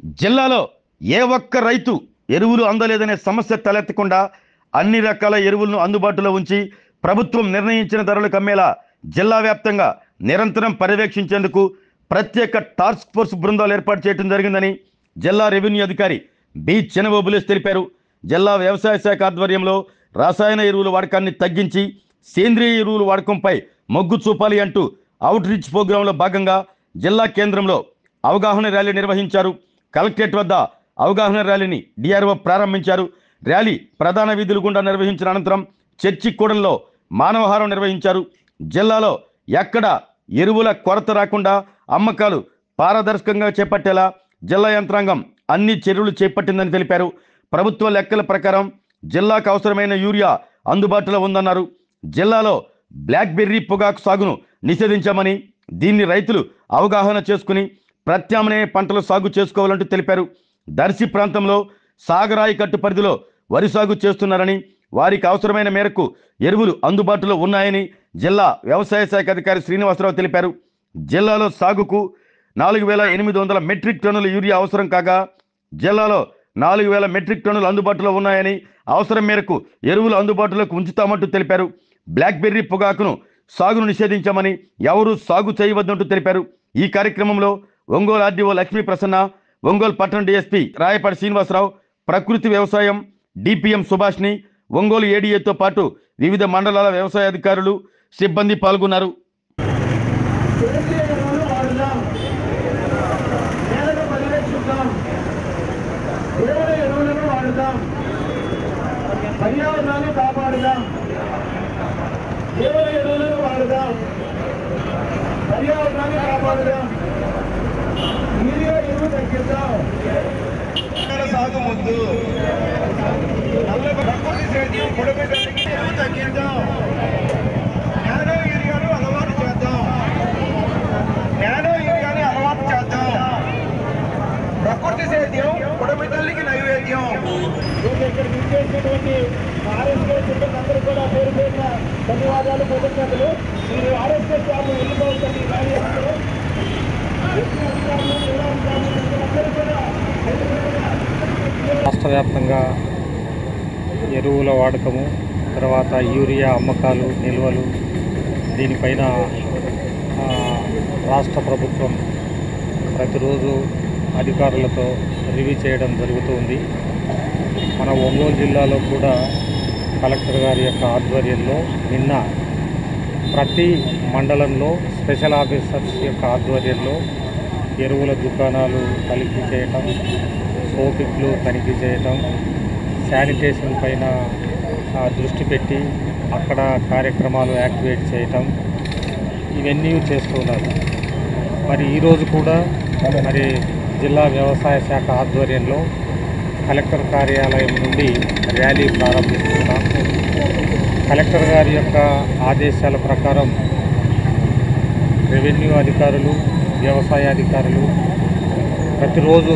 జిల్లాలో ఏ ఒక్క రైతు ఎరువులు అందలేదనే సమస్య తలెత్తకుండా అన్ని రకాల ఎరువులను అందుబాటులో ఉంచి ప్రభుత్వం నిర్ణయించిన ధరలకు అమ్మేలా జిల్లా వ్యాప్తంగా నిరంతరం పర్యవేక్షించేందుకు ప్రత్యేక టాస్క్ ఫోర్స్ బృందాలు ఏర్పాటు చేయడం జరిగిందని జిల్లా రెవెన్యూ అధికారి బి చెనబోబులేస్ తెలిపారు. జిల్లా వ్యవసాయ శాఖ ఆధ్వర్యంలో రసాయన ఎరువుల వాడకాన్ని తగ్గించి సేంద్రియ ఎరువుల వాడకంపై మొగ్గు చూపాలి అంటూ అవుట్ రీచ్ ప్రోగ్రాంలో భాగంగా జిల్లా కేంద్రంలో అవగాహన ర్యాలీ నిర్వహించారు. కలెక్టరేట్ వద్ద అవగాహన ర్యాలీని డిఆర్ఓ ప్రారంభించారు. ర్యాలీ ప్రధాన వీధులు గుండా నిర్వహించిన అనంతరం చర్చి కూడల్లో మానవహారం నిర్వహించారు. జిల్లాలో ఎక్కడ ఎరువుల కొరత రాకుండా అమ్మకాలు పారదర్శకంగా చేపట్టేలా జిల్లా యంత్రాంగం అన్ని చర్యలు చేపట్టిందని తెలిపారు. ప్రభుత్వ లెక్కల ప్రకారం జిల్లాకు అవసరమైన యూరియా అందుబాటులో ఉందన్నారు. జిల్లాలో బ్లాక్బెర్రీ పొగాకు సాగును నిషేధించామని, దీన్ని రైతులు అవగాహన చేసుకుని ప్రత్యామ్నాయ పంటలు సాగు చేసుకోవాలంటూ తెలిపారు. దర్శి ప్రాంతంలో సాగరాయి కట్టు పరిధిలో వరి సాగు చేస్తున్నారని, వారికి అవసరమైన మేరకు ఎరువులు అందుబాటులో ఉన్నాయని జిల్లా వ్యవసాయ శాఖ అధికారి శ్రీనివాసరావు తెలిపారు. జిల్లాలో సాగుకు 4,800 మెట్రిక్ టన్నుల యూరియా అవసరం కాగా జిల్లాలో 4,000 మెట్రిక్ టన్నులు అందుబాటులో ఉన్నాయని, అవసరం మేరకు ఎరువులు అందుబాటులోకి ఉంచుతామంటూ తెలిపారు. బ్లాక్బెర్రీ పొగాకును సాగును నిషేధించామని, ఎవరూ సాగు చేయవద్దంటూ తెలిపారు. ఈ కార్యక్రమంలో ఒంగోలు ఆర్డీఓ లక్ష్మీ ప్రసన్న, ఒంగోలు పట్టణ డిఎస్పీ రాయపాటి శ్రీనివాసరావు, ప్రకృతి వ్యవసాయం డిపిఎం సుభాష్ని, ఒంగోలు ఏడీఏతో పాటు వివిధ మండలాల వ్యవసాయ అధికారులు, సిబ్బంది పాల్గొన్నారు. పర్యావరణాన్ని కాపాడుదాం, కేవల ఎరువులను వాడుదాం, పర్యావరణాన్ని కాపాడుదాం, యూరియా ఎరువు తగ్గిద్దాం, సాగు ముద్దు ప్రకృతి సేద్యం పొడిపెట్టడానికి ఎరువు తగ్గిద్దాం, నానో యూరియాను అలవాటు చేద్దాం, నానో యూరియాని అలవాటు చేద్దాం, ప్రకృతి సేద్యం పొడిపెట్టడానికి నైవేద్యం. ఇక్కడ విచ్చేసినటువంటి ఆర్ఎస్కే సిబ్బంది కూడా పేరు పేరున ధన్యవాదాలు, కృతజ్ఞతలు. మీరు ఆర్ఎస్కే జాబ్ వెళ్ళిపోవచ్చండి. రాష్ట్ర వ్యాప్తంగా ఎరువుల వాడకము, తర్వాత యూరియా అమ్మకాలు, నిల్వలు, దీనిపైన రాష్ట్ర ప్రభుత్వం ప్రతిరోజు అధికారులతో రివ్యూ చేయడం జరుగుతుంది. మన ఒంగోలు జిల్లాలో కూడా కలెక్టర్ గారి యొక్క ఆధ్వర్యంలో నిన్న ప్రతి మండలంలో స్పెషల్ ఆఫీసర్స్ యొక్క ఆధ్వర్యంలో ఎరువుల దుకాణాలు తనిఖీ చేయటం, సోపిట్లు తనిఖీ చేయటం, శానిటేషన్ పైన దృష్టి పెట్టి అక్కడ కార్యక్రమాలు యాక్టివేట్ చేయటం, ఇవన్నీ చేస్తున్నారు. మరి ఈరోజు కూడా మరి జిల్లా వ్యవసాయ శాఖ ఆధ్వర్యంలో కలెక్టర్ కార్యాలయం నుండి ర్యాలీ ప్రారంభిస్తున్నాం. కలెక్టర్ గారి యొక్క ఆదేశాల ప్రకారం రెవెన్యూ అధికారులు, వ్యవసాయ అధికారులు ప్రతిరోజు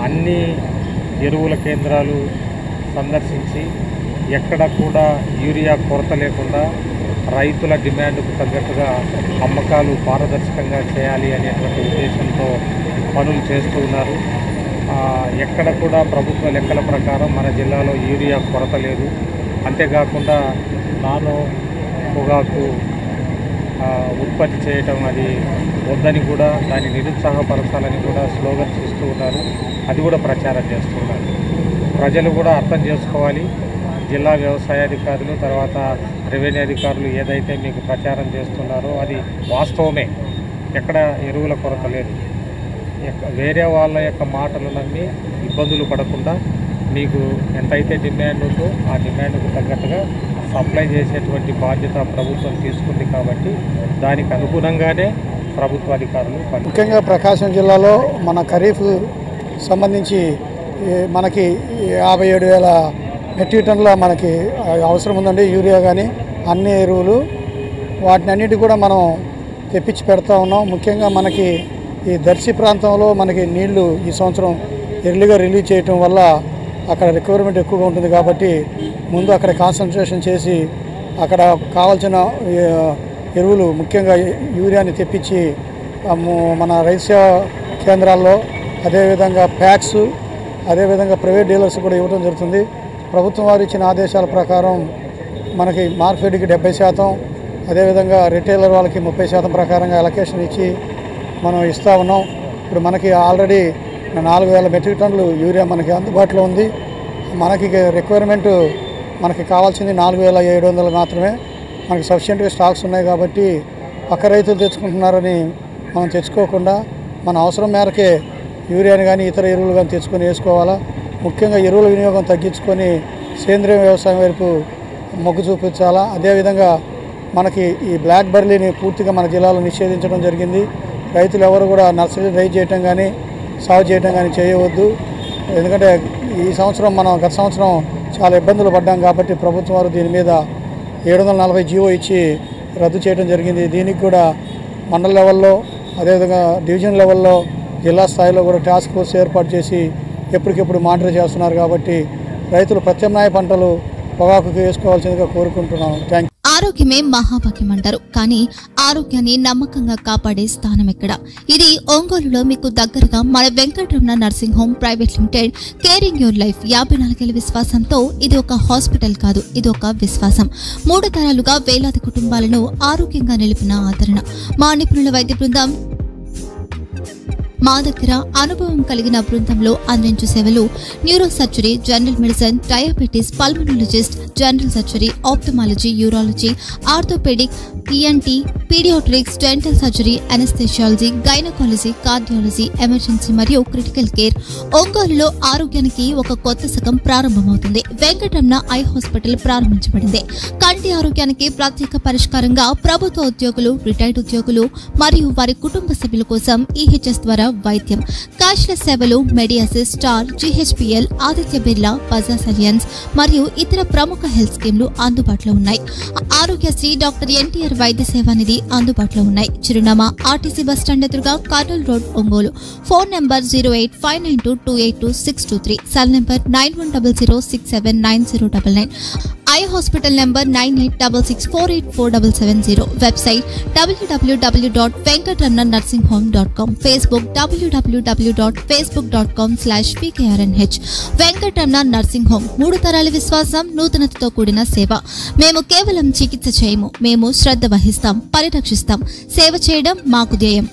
అన్ని ఎరువుల కేంద్రాలు సందర్శించి ఎక్కడ కూడా యూరియా కొరత లేకుండా రైతుల డిమాండ్కు తగ్గట్టుగా అమ్మకాలు పారదర్శకంగా చేయాలి అనేటువంటి ఉద్దేశంతో పనులు చేస్తూ ఉన్నారు. ఎక్కడ కూడా ప్రభుత్వ లెక్కల ప్రకారం మన జిల్లాలో యూరియా కొరత లేదు. అంతేకాకుండా నానో పొగాకు ఉత్పత్తి చేయటం అది వద్దని కూడా, దాన్ని నిరుత్సాహపరచాలని కూడా స్లోగన్స్ ఇస్తూ ఉన్నారు. అది కూడా ప్రచారం చేస్తున్నారు. ప్రజలు కూడా అర్థం చేసుకోవాలి. జిల్లా వ్యవసాయ అధికారులు, తర్వాత రెవెన్యూ అధికారులు ఏదైతే మీకు ప్రచారం చేస్తున్నారో అది వాస్తవమే. ఎక్కడ ఎరువుల కొరత లేదు. వేరే వాళ్ళ యొక్క మాటలు నమ్మి ఇబ్బందులు పడకుండా మీకు ఎంతైతే డిమాండ్ ఉందో ఆ డిమాండ్కు తగ్గట్టుగా సప్లై చేసేటువంటి బాధ్యత ప్రభుత్వం తీసుకుంది. కాబట్టి దానికి అనుగుణంగానే ప్రభుత్వ అధికారులు ముఖ్యంగా ప్రకాశం జిల్లాలో మన ఖరీఫ్ సంబంధించి మనకి 57,000 మెట్రిక్ టన్నుల మనకి అవసరం ఉందండి. యూరియా కానీ అన్ని ఎరువులు వాటిని అన్నిటి కూడా మనం తెప్పించి పెడతా ఉన్నాం. ముఖ్యంగా మనకి ఈ దర్శి ప్రాంతంలో మనకి నీళ్లు ఈ సంవత్సరం ఎర్లీగా రిలీజ్ చేయటం వల్ల అక్కడ రిక్వైర్మెంట్ ఎక్కువగా ఉంటుంది. కాబట్టి ముందు అక్కడ కాన్సన్ట్రేషన్ చేసి అక్కడ కావాల్సిన ఎరువులు ముఖ్యంగా యూరియాని తెప్పించి మన రైతు కేంద్రాల్లో, అదేవిధంగా ప్యాక్స్, అదేవిధంగా ప్రైవేట్ డీలర్స్ కూడా ఇవ్వడం జరుగుతుంది. ప్రభుత్వం వారు ఇచ్చిన ఆదేశాల ప్రకారం మనకి మార్కెట్కి 70%, అదేవిధంగా రిటైలర్ వాళ్ళకి 30% ప్రకారంగా అలొకేషన్ ఇచ్చి మనం ఇస్తూ ఉన్నాం. ఇప్పుడు మనకి ఆల్రెడీ 4000 మెట్రిక్ టన్నులు యూరియా మనకి అందుబాటులో ఉంది. మనకి రిక్వైర్మెంట్ మనకి కావాల్సింది 4700 మాత్రమే. మనకి సఫిషియెంట్గా స్టాక్స్ ఉన్నాయి కాబట్టి పక్క రైతులు తెచ్చుకుంటున్నారని మనం తెచ్చుకోకుండా మన అవసరం మేరకే యూరియాని కానీ ఇతర ఎరువులు కానీ తెచ్చుకొని వేసుకోవాలా. ముఖ్యంగా ఎరువుల వినియోగం తగ్గించుకొని సేంద్రియ వ్యవసాయం వైపు మొగ్గు చూపించాలా. అదేవిధంగా మనకి ఈ బ్లాక్ బెర్రీని పూర్తిగా మన జిల్లాలో నిషేధించడం జరిగింది. రైతులు ఎవరు కూడా నర్సరీ రైజ్ చేయటం కానీ సాగు చేయటం కానీ చేయవద్దు. ఎందుకంటే ఈ సంవత్సరం మనం గత సంవత్సరం చాలా ఇబ్బందులు పడ్డాం కాబట్టి ప్రభుత్వం వారు దీని మీద 740 జీవో ఇచ్చి రద్దు చేయడం జరిగింది. దీనికి కూడా మండల లెవెల్లో, అదేవిధంగా డివిజన్ లెవెల్లో, జిల్లా స్థాయిలో కూడా టాస్క్ ఫోర్స్ ఏర్పాటు చేసి ఎప్పటికెప్పుడు మానిటర్ చేస్తున్నారు. కాబట్టి రైతులు ప్రత్యామ్నాయ పంటలు పొగాకుకి వేసుకోవాల్సిందిగా కోరుకుంటున్నాం. Thank you. ఆరోగ్యమే మహాభాగ్యం అంటారు, కానీ ఆరోగ్యాన్ని నమ్మకంగా కాపాడే స్థానం ఎక్కడ? ఇది ఒంగోలులో మీకు దగ్గరగా మన Venkataramana nursing home private limited. Caring your life 54 ఏళ్ల విశ్వాసంతో ఇది ఒక హాస్పిటల్ కాదు, ఇది ఒక విశ్వాసం. 3 తరాలుగా వేలాది కుటుంబాలను ఆరోగ్యంగా నిలిపిన ఆదరణ. మా నిపుణుల వైద్య బృందం మా దగ్గర అనుభవం కలిగిన బృందంలో అందించే సేవలు neuro surgery, general medicine, diabetes, pulmonologist, general surgery, ophthalmology, urology, orthopaedic, ENT, paediatrics, dental surgery, anaesthesiology, gynaecology, cardiology, emergency మరియు క్రిటికల్ కేర్. ఒంగోలులో ఆరోగ్యానికి ఒక కొత్త శకం ప్రారంభమవుతుంది. వెంకటరమణ ఐ హాస్పిటల్ ప్రారంభించబడింది. కంటి ఆరోగ్యానికి ప్రత్యేక పరిష్కారంగా ప్రభుత్వ ఉద్యోగులు, రిటైర్డ్ ఉద్యోగులు మరియు వారి కుటుంబ సభ్యుల కోసం ఈహెచ్ఎస్ ద్వారా వైద్యం, క్యాష్లెస్ సేవలు, మెడియాసిస్, స్టార్, జీహెచ్పిఎల్, ఆదిత్య బిర్లా, బజాజ్ అలియన్స్ మరియు ఇతర ప్రముఖ హెల్త్ స్కీమ్లు అందుబాటులో ఉన్నాయి. ఆరోగ్యశ్రీ, డాక్టర్ ఎన్టీఆర్ వైద్య సేవా నిధి అందుబాటులో ఉన్నాయి. చిరునామా ఆర్టీసీ బస్టాండ్ ఎదురుగా, Kurnool road, Ongole. Phone number 08592282623, cell number 9100679099, eye hospital number 9866484770, website www.venkatramanarsinghome.com, Facebook www.facebook.com/pkrnh. Venkataramana nursing home 3 తరాల విశ్వాసం, నూతనతతో కూడిన సేవ. మేము కేవలం చికిత్స చేయము, మేము శ్రద్ధ వహిస్తాం, పరిరక్షిస్తాం. సేవ చేయడం మాకు ధ్యేయం.